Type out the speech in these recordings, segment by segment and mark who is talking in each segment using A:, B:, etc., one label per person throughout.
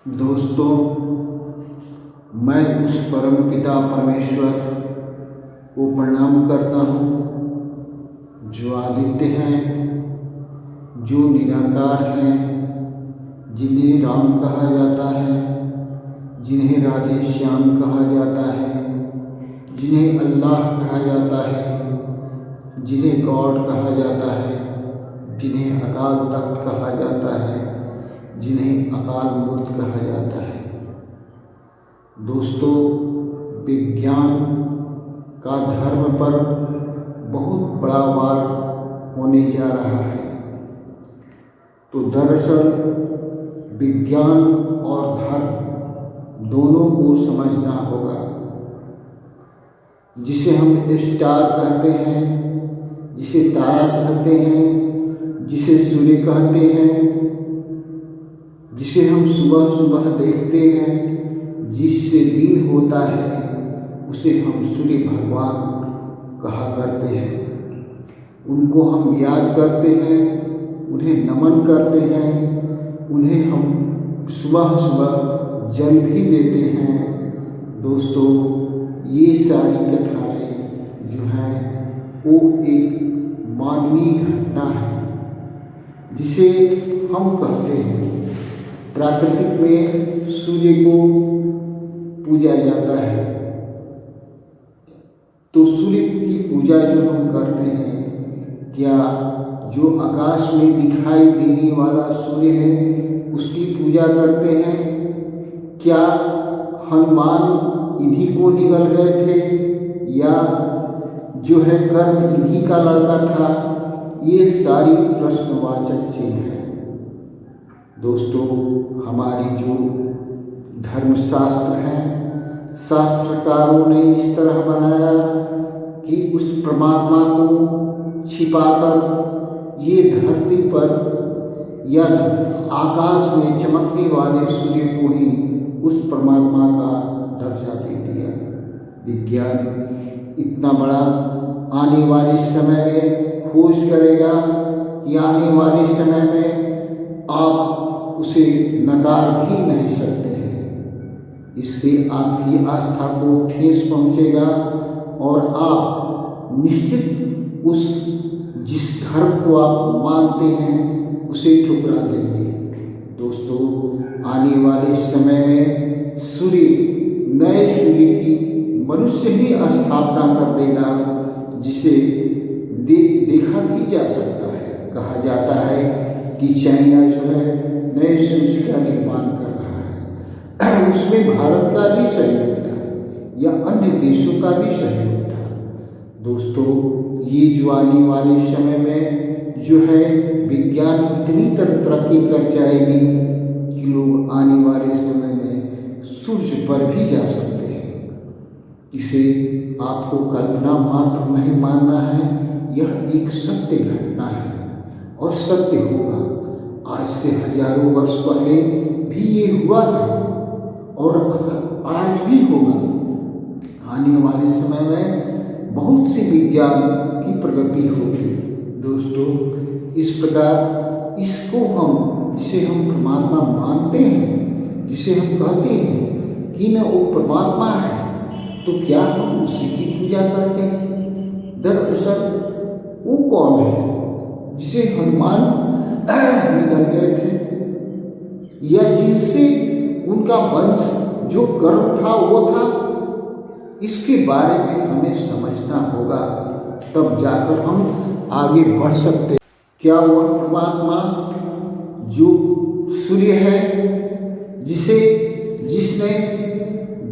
A: दोस्तों, मैं उस परम पिता परमेश्वर को प्रणाम करता हूँ जो आदित्य हैं, जो निराकार हैं, जिन्हें राम कहा जाता है, जिन्हें राधे श्याम कहा जाता है, जिन्हें अल्लाह कहा जाता है, जिन्हें गॉड कहा जाता है, जिन्हें अकाल तख्त कहा जाता है, जिन्हें अकाल मूर्त कहा जाता है। दोस्तों, विज्ञान का धर्म पर बहुत बड़ा वार होने जा रहा है। तो दरअसल विज्ञान और धर्म दोनों को समझना होगा। जिसे हम स्टार कहते हैं, जिसे तारा कहते हैं, जिसे सूर्य कहते हैं, जिसे हम सुबह सुबह देखते हैं, जिससे दिन होता है, उसे हम सूर्य भगवान कहा करते हैं। उनको हम याद करते हैं, उन्हें नमन करते हैं, उन्हें हम सुबह सुबह जल भी देते हैं। दोस्तों, ये सारी कथाएं जो हैं वो एक मानवीय घटना है, जिसे हम कहते हैं। प्राकृतिक में सूर्य को पूजा जाता है, तो सूर्य की पूजा जो हम करते हैं, क्या जो आकाश में दिखाई देने वाला सूर्य है उसकी पूजा करते हैं? क्या हनुमान इन्हीं को निगल गए थे, या जो है कर्ण इन्हीं का लड़का था? ये सारी प्रश्नवाचक चीज़ है। दोस्तों, हमारी जो धर्मशास्त्र हैं, शास्त्रकारों ने इस तरह बनाया कि उस परमात्मा को छिपाकर ये धरती पर या आकाश में चमकने वाले सूर्य को ही उस परमात्मा का दर्जा दे दिया। विज्ञान इतना बड़ा आने वाले समय में खोज करेगा कि आने वाले समय में आप उसे नकार भी नहीं सकते हैं। इससे आपकी आस्था को ठेस पहुँचेगा और आप निश्चित उस जिस धर्म को आप मानते हैं उसे ठुकरा देंगे। दोस्तों, आने वाले समय में नए सूर्य की मनुष्य ही स्थापना कर देगा, जिसे देखा भी जा सकता है। कहा जाता है कि चाइना जो है नए सूर्य का निर्माण कर रहा है। उसमें भारत का भी सहयोग था या अन्य देशों का भी सहयोग था। दोस्तों, ये जो आने वाले समय में जो है विज्ञान इतनी तरक्की कर जाएगी कि लोग आने वाले समय में सूर्य पर भी जा सकते हैं। इसे आपको कल्पना मात्र नहीं मानना है, यह एक सत्य घटना है और सत्य होगा। आज से हजारों वर्ष पहले भी ये हुआ था और आज भी होगा। आने वाले समय में बहुत सी विज्ञान की प्रगति होगी। दोस्तों, इस प्रकार जिसे हम परमात्मा मानते हैं, जिसे हम कहते हैं कि न वो परमात्मा है, तो क्या हम उसी की पूजा करते हैं? दरअसल वो कौन है जिसे हनुमान निकल गए थे, या जिनसे उनका वंश जो कर्म था वो था? इसके बारे में हमें समझना होगा, तब जाकर हम आगे बढ़ सकते। क्या वह परमात्मा जो सूर्य है, जिसने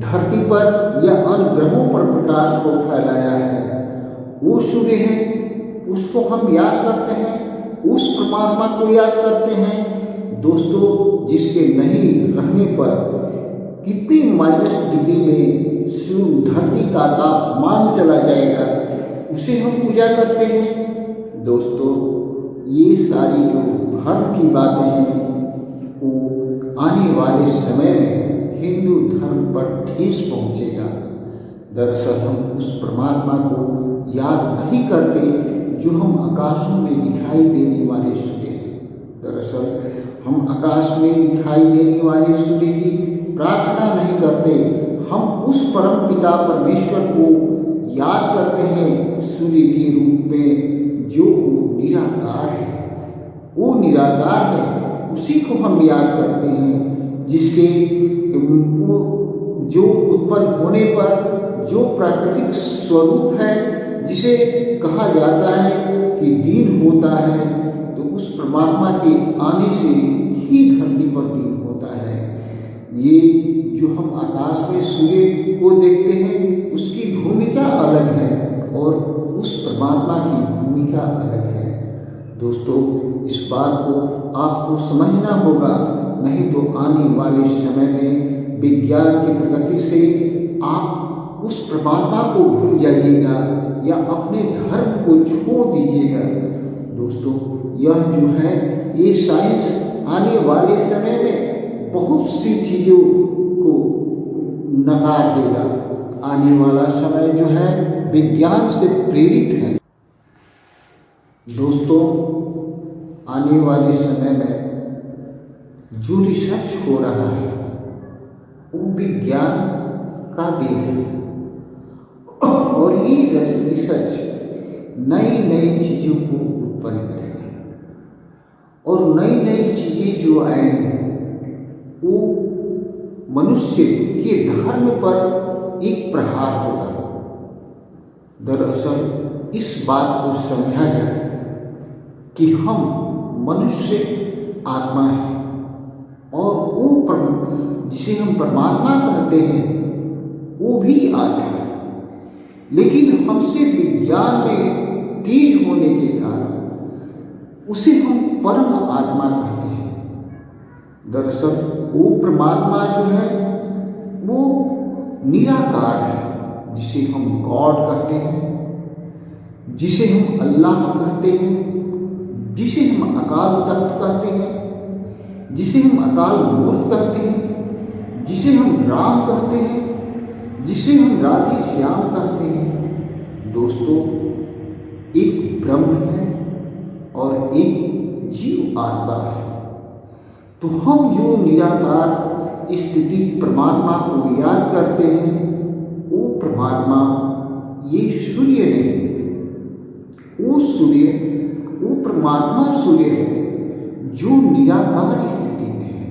A: धरती पर या अन्य ग्रहों पर प्रकाश को फैलाया है, वो सूर्य है? उसको हम याद करते हैं, उस परमात्मा को याद करते हैं। दोस्तों, जिसके नहीं रहने पर कितनी -डिग्री में धरती का तापमान चला जाएगा, उसे हम पूजा करते हैं। दोस्तों, ये सारी जो धर्म की बातें हैं, वो आने वाले समय में हिंदू धर्म पर ठेस पहुँचेगा। दरअसल हम उस परमात्मा को याद नहीं करते जो हम आकाशों में दिखाई देने वाले सूर्य हैं। दरअसल हम आकाश में दिखाई देने वाले सूर्य की प्रार्थना नहीं करते, हम उस परम पिता परमेश्वर को याद करते हैं सूर्य के रूप में, जो निराकार है। वो निराकार है, उसी को हम याद करते हैं, जिसके जो उत्पन्न होने पर जो प्राकृतिक स्वरूप है, जिसे कहा जाता है कि दिन होता है, तो उस परमात्मा के आने से ही धरती पर दिन होता है। ये जो हम आकाश में सूर्य को देखते हैं, उसकी भूमिका अलग है और उस परमात्मा की भूमिका अलग है। दोस्तों, इस बात को आपको समझना होगा, नहीं तो आने वाले समय में विज्ञान की प्रगति से आप उस परमात्मा को भूल जाइएगा या अपने धर्म को छोड़ दीजिएगा। दोस्तों, यह जो है ये साइंस आने वाले समय में बहुत सी चीज़ों को नकार देगा। आने वाला समय जो है विज्ञान से प्रेरित है। दोस्तों, आने वाले समय में जो रिसर्च हो रहा है वो विज्ञान का देन है, और ये रिसर्च नई नई चीज़ों को उत्पन्न करेगा, और नई नई चीज़ें जो आएंगी वो मनुष्य के धर्म पर एक प्रहार होगा। दरअसल इस बात को समझा जाए कि हम मनुष्य आत्मा है, और वो जिसे हम परमात्मा कहते हैं वो भी आत्मा है, लेकिन हमसे विज्ञान में तेज होने के कारण उसे हम परम आत्मा कहते हैं। दरअसल वो परमात्मा जो है वो निराकार है, जिसे हम गॉड कहते हैं, जिसे हम अल्लाह कहते हैं, जिसे हम अकाल तख्त कहते हैं, जिसे हम अकाल मूर्त कहते हैं, जिसे हम राम कहते हैं, जिसे हम राधे श्याम कहते हैं। दोस्तों, एक ब्रह्म है और एक जीव आत्मा है। तो हम जो निराकार स्थिति परमात्मा को याद करते हैं, वो परमात्मा ये सूर्य नहीं, वो सूर्य, वो परमात्मा सूर्य है जो निराकार स्थिति में है।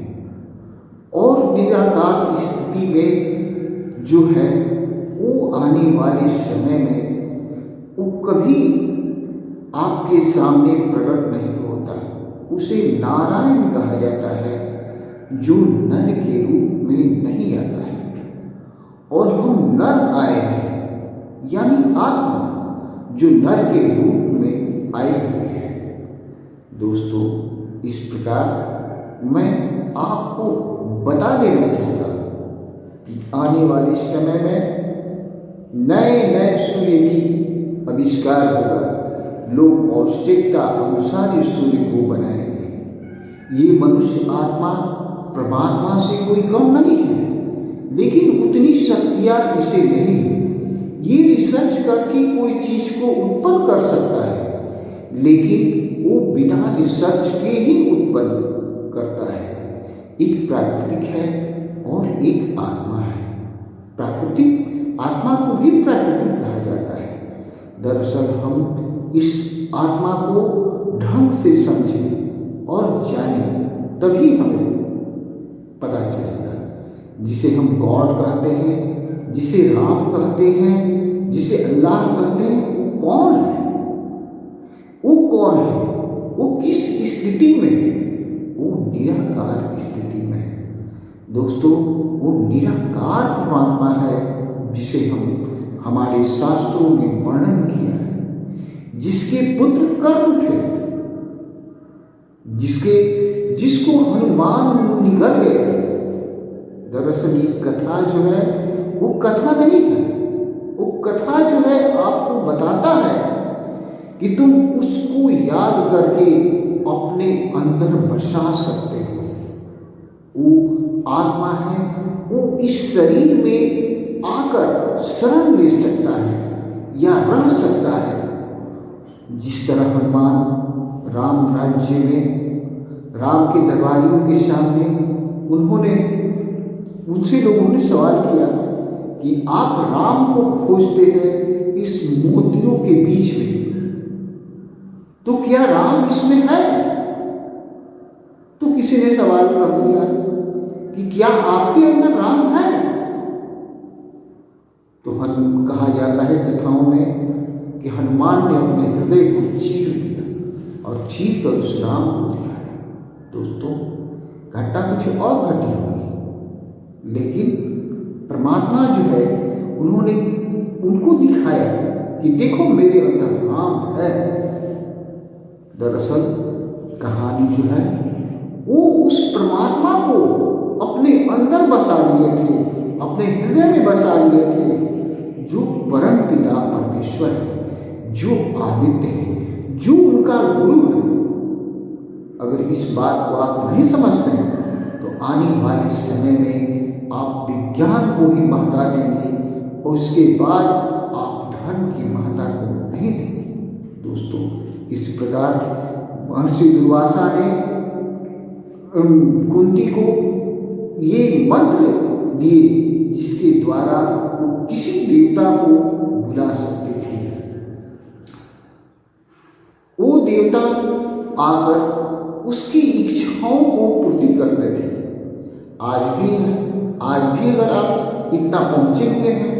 A: और निराकार स्थिति में जो है वो आने वाले समय में वो कभी आपके सामने प्रकट नहीं होता। उसे नारायण कहा जाता है, जो नर के रूप में नहीं आता है, और हम नर आए हैं, यानी आत्मा जो नर के रूप में आए हुए हैं। दोस्तों, इस प्रकार मैं आपको बता देना चाहता हूँ कि आने वाले समय में नए नए सूर्य की आविष्कार होगा। लोग आवश्यकता अनुसार इस सूर्य को बनाएंगे। ये मनुष्य आत्मा परमात्मा से कोई कम नहीं है, लेकिन उतनी शक्तियाँ इसे नहीं है। ये रिसर्च करके कोई चीज़ को उत्पन्न कर सकता है, लेकिन वो बिना रिसर्च के ही उत्पन्न करता है। एक प्राकृतिक है और एक आत्मा है। प्राकृतिक आत्मा को भी प्राकृतिक कहा जाता है। दरअसल हम इस आत्मा को ढंग से समझें और जानें, तभी हमें पता चलेगा। जिसे हम गॉड कहते हैं, जिसे राम कहते हैं, जिसे अल्लाह कहते हैं, वो कौन है? वो कौन है? वो किस स्थिति में है? वो निराकार स्थिति में है। दोस्तों, वो निराकार परमात्मा है जिसे हम हमारे शास्त्रों में वर्णन किया है, जिसके पुत्र कर्ण थे, जिसको हनुमान निगल गए थे। दरअसल ये कथा जो है वो कथा नहीं है, वो कथा जो है आपको बताता है कि तुम उसको याद करके अपने अंदर बसा सकते हो। वो आत्मा है, वो इस शरीर में आकर शरण ले सकता है या रह सकता है। जिस तरह हनुमान राम राज्य में राम के दरबारियों के सामने उनसे लोगों ने सवाल किया कि आप राम को खोजते हैं इस मोतियों के बीच में, तो क्या राम इसमें है? तो किसी ने सवाल कर दिया कि क्या आपके अंदर राम है? तो हम कहा जाता है कथाओं में कि हनुमान ने अपने हृदय को चीर दिया और चीर कर उस राम को दिखाया। दोस्तों, घटना कुछ और घटी होगी, लेकिन परमात्मा जो है उन्होंने उनको दिखाया कि देखो मेरे अंदर राम है। दरअसल कहानी जो है वो उस परमात्मा को अपने अंदर बसा लिए थे, अपने हृदय में बसा लिए थे, जो परम पिता परमेश्वर है, जो आदित्य है, जो उनका गुरु है। अगर इस बात को आप नहीं समझते हैं तो आने वाले समय में आप विज्ञान को ही महत्ता देंगे और उसके बाद आप धर्म की महत्ता को नहीं देंगे। दोस्तों, इस प्रकार महर्षि दुर्वासा ने कुंती को ये मंत्र दिए जिसके द्वारा वो किसी देवता को बुला सकते थे। वो देवता आकर उसकी इच्छाओं को पूर्ति करते थे। आज भी अगर आप इतना पहुंचे हुए हैं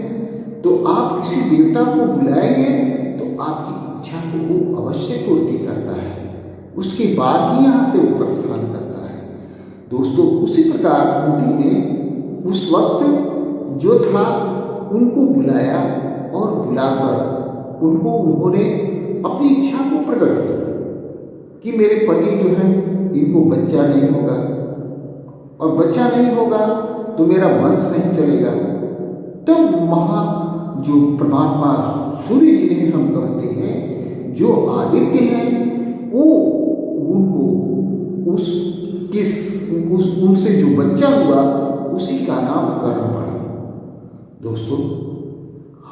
A: तो आप किसी देवता को बुलाएंगे तो आपकी इच्छा को वो अवश्य पूर्ति करता है, उसके बाद ही यहाँ से वो प्रस्थान करता है। दोस्तों, उसी प्रकार कुंती ने उस वक्त जो था उनको बुलाया और बुलाकर उन्होंने अपनी इच्छा को प्रकट किया कि मेरे पति जो है इनको बच्चा नहीं होगा, और बच्चा नहीं होगा तो मेरा वंश नहीं चलेगा। तब जो परमात्मा सूर्य जिन्हें हम कहते हैं, जो आदित्य हैं, वो उनको उनसे जो बच्चा हुआ उसी का नाम कर्ण पड़ा। दोस्तों,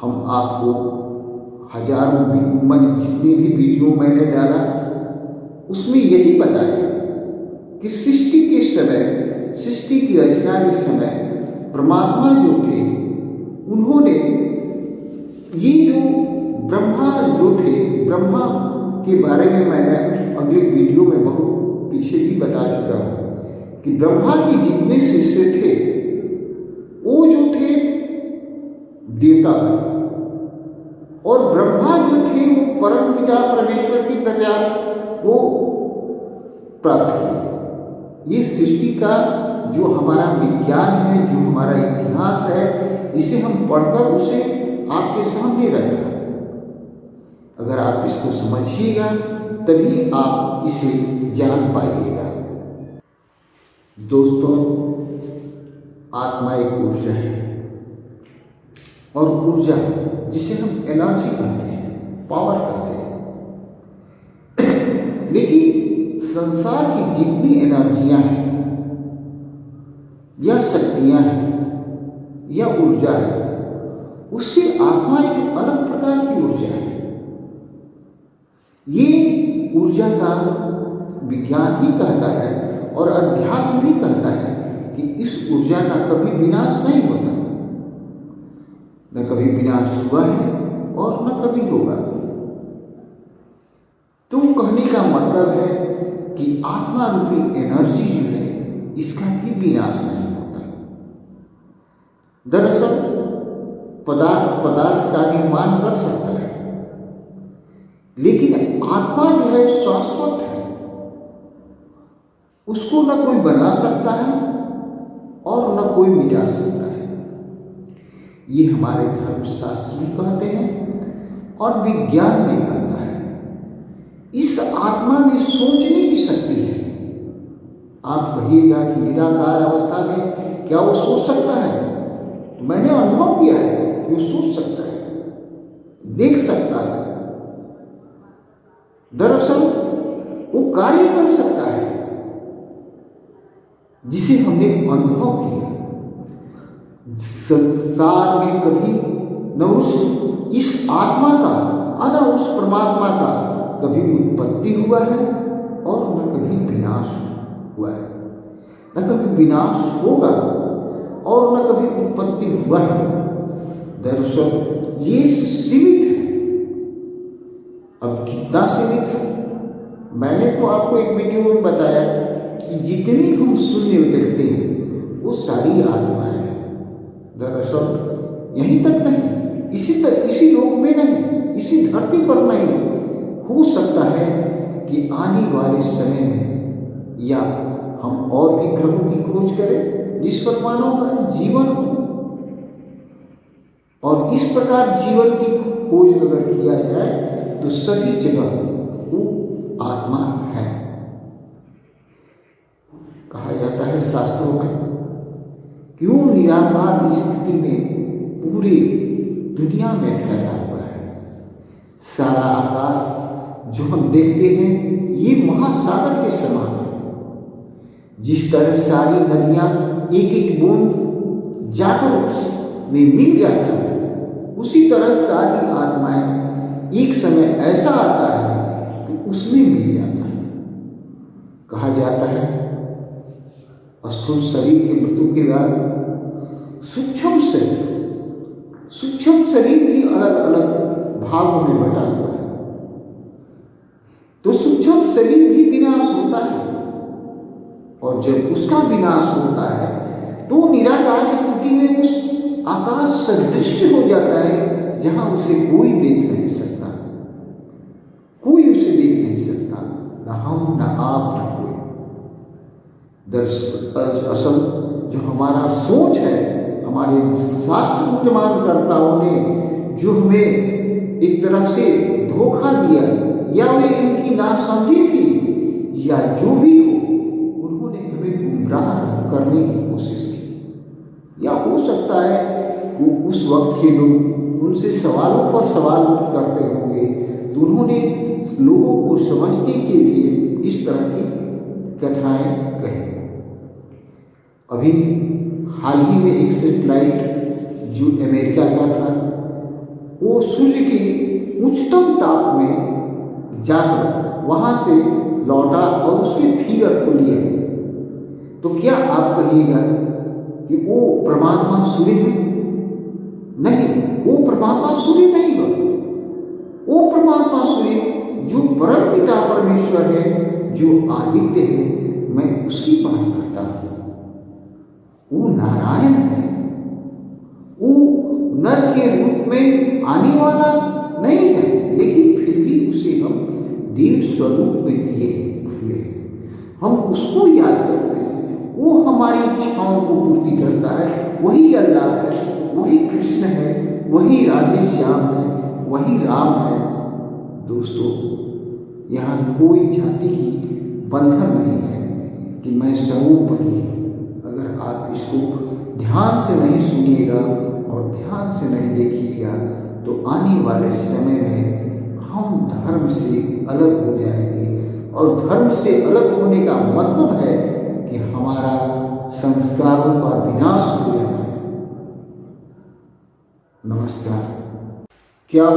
A: हम आपको हजारों जितनी भी वीडियो मैंने डाला उसमें यही बताया कि सृष्टि के समय, सृष्टि की रचना के समय परमात्मा जो थे उन्होंने ये जो ब्रह्मा के बारे में मैंने अगले वीडियो में बहुत पीछे भी बता चुका हूँ कि ब्रह्मा के जितने शिष्य थे वो जो थे देवता बने, और ब्रह्मा जो थे वो परम पिता परमेश्वर की दर्जा को प्राप्त किए। ये सृष्टि का जो हमारा विज्ञान है, जो हमारा इतिहास है, इसे हम पढ़कर उसे आपके सामने रखा। अगर आप इसको समझिएगा तभी आप इसे जान पाइएगा। दोस्तों, आत्मा एक ऊर्जा है, और ऊर्जा जिसे हम एनर्जी कहते हैं, पावर कहते हैं। लेकिन संसार की जितनी एनर्जियां हैं या शक्तियां हैं या ऊर्जा है, उससे आत्मा एक अलग प्रकार की ऊर्जा है। ये ऊर्जा का विज्ञान ही कहता है और अध्यात्म भी कहता है कि इस ऊर्जा का कभी विनाश नहीं होता, न कभी विनाश हुआ है और न कभी होगा। तो कहने का मतलब है कि आत्मा रूपी एनर्जी जो है इसका भी विनाश नहीं होता। दरअसल पदार्थ का निर्माण कर सकता है, लेकिन आत्मा जो है शाश्वत है, उसको न कोई बना सकता है और न कोई मिटा सकता है। ये हमारे धर्मशास्त्र भी कहते हैं और विज्ञान भी कहता है। इस आत्मा में सोचने की शक्ति है। आप कहिएगा कि निराकार अवस्था में क्या वो सोच सकता है? तो मैंने अनुभव किया है कि वो सोच सकता है, देख सकता है। दरअसल वो कार्य कर सकता है जिसे हमने अनुभव किया। संसार में कभी न इस आत्मा का न उस परमात्मा का कभी उत्पत्ति हुआ है और न कभी विनाश हुआ। हुआ है, न कभी विनाश होगा और न कभी उत्पत्ति हुआ है। दरअसल ये सीमित है। अब कितना सीमित है? मैंने तो आपको एक वीडियो में बताया कि जितनी हम शून्य देखते हैं वो सारी आत्माएं हैं। दरअसल यहीं तक नहीं, इसी लोक में नहीं, इसी धरती पर नहीं, हो सकता है कि आने वाले समय में या हम और भी ग्रहों की खोज करें जिस पर मानव का जीवन हो, और इस प्रकार जीवन की खोज अगर किया जाए तो सभी जगह वो आत्मा है। कहा जाता है शास्त्रों में, क्यों निराकार स्थिति में पूरी दुनिया में फैला हुआ है। सारा आकाश जो हम देखते हैं ये महासागर के समान है। जिस तरह सारी नदियां एक एक बूंद जाकर उसमें मिल जाता है, उसी तरह सारी आत्माएं एक समय ऐसा आता है कि उसमें मिल जाता है। कहा जाता है स्थूल शरीर के मृत्यु के बाद सूक्ष्म शरीर भी अलग अलग भागों में बटा हुआ है। तो सूक्ष्म शरीर भी विनाश होता है, और जब उसका विनाश होता है तो निराकार स्थिति में उस आकाश सदृश हो जाता है जहां उसे कोई देख नहीं सकता, कोई उसे देख नहीं सकता, न हम न आप न कोई। असल जो हमारा सोच है, हमारे शास्त्र मूल्यमानकर्ताओं ने जो हमें एक तरह से धोखा दिया, या वे इनकी नासमझी थी, या जो भी हो, उन्होंने हमें गुमराह करने की कोशिश की। या हो सकता है वो उस वक्त के लोग उनसे सवालों पर सवाल करते होंगे, तो उन्होंने लोगों को समझने के लिए इस तरह की कथाएं कही। अभी हाल ही में एक सैटेलाइट जो अमेरिका का था, वो सूर्य की उच्चतम ताप में जाकर वहां से लौटा और उसके फिगर को लिया। तो क्या आप कहिएगा कि वो परमात्मा सूर्य है? नहीं, वो परमात्मा सूर्य नहीं है। वो परमात्मा सूर्य जो परम पिता परमेश्वर है, जो आदित्य है, मैं उसकी बात करता हूं। वो नारायण है। वो नर के रूप में आने वाला नहीं है, लेकिन फिर भी उसे हम देव स्वरूप में दिए हुए हैं। हम उसको याद करते हैं, वो हमारी इच्छाओं को पूर्ति करता है। वही अल्लाह है, वही कृष्ण है, वही राधे श्याम है, वही राम है। दोस्तों, यहाँ कोई जाति की बंधन नहीं है कि मैं सर्वोपरि। अगर आप इसको ध्यान से नहीं सुनिएगा और ध्यान से नहीं देखिएगा तो आने वाले समय में हम धर्म से अलग हो जाएंगे, और धर्म से अलग होने का मतलब है कि हमारा संस्कारों का विनाश हो जाना है। नमस्कार। क्या